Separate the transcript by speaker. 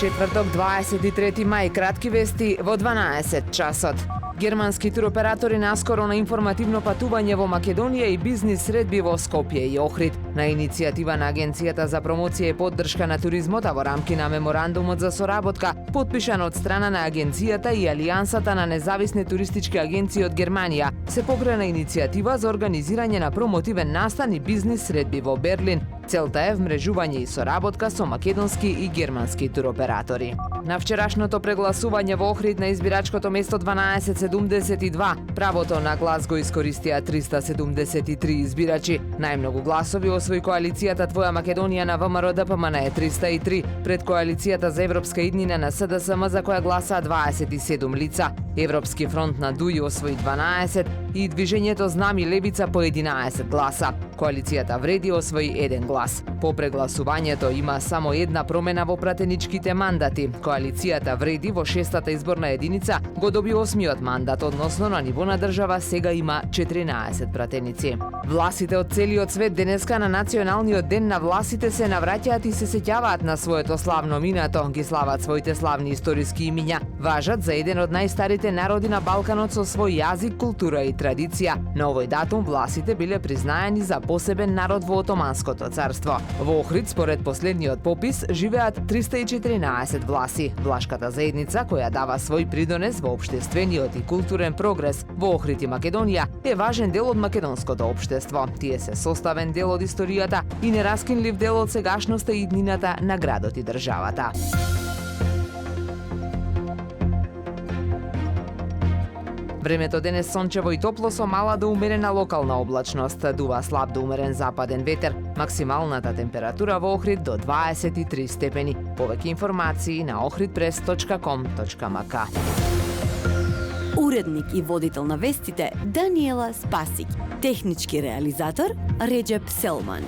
Speaker 1: Четврток, 23 мај, кратки вести во 12 часот. Германски туроператори наскоро на информативно патување во Македонија и бизнис средби во Скопје и Охрид. На иницијатива на Агенцијата за промоција и поддршка на туризмот, а во рамки на меморандумот за соработка, подпишан од страна на Агенцијата и Алијансата на независни туристички агенции од Германија, се покрена иницијатива за организирање на промотивен настан и бизнис средби во Берлин. Целта е вмрежување и соработка со македонски и германски туроператори. На вчерашното прегласување во Охрид на избирачкото место 1272, правото на глас го искористија 373 избирачи. Најмногу гласови освои коалицијата Твоја Македонија на ВМРО ДПМН е 303, пред коалицијата за европска иднина на СДСМ за која гласаа 27 лица. Европски фронт на ДУИ освои 12 и Движењето Знами Левица по 11 гласа. Коалицијата Вреди освои 1 глас. По прегласувањето има само една промена во пратеничките мандати. Коалицијата Вреди во 6-та изборна единица го доби 8-миот мандат, односно на ниво на држава сега има 14 пратеници. Власите од целиот свет денеска на Националниот ден на власите се навраќаат и се сеќаваат на своето славно минато, ги слават своите славни историски имиња. Важат за еден од најстарите народи на Балканот со свој јазик, култура и традиција. На овој датум власите биле признаени за посебен народ во Отоманското царство. Во Охрид, според последниот попис, живеат 314 власи. Влашката заедница, која дава свој придонес во општествениот и културен прогрес во Охрид и Македонија, е важен дел од македонското општество. Тие се составен дел од историјата и нераскинлив дел од сегашноста и иднината на градот и државата. Времето денес сончево и топло со мала до умерена локална облачност. Дува слаб до умерен западен ветер. Максималната температура во Охрид до 23 степени. Повеќе информации на ohridpress.com.mk.
Speaker 2: Уредник и водител на вестите Даниела Спасик. Технички реализатор Реджеп Селман.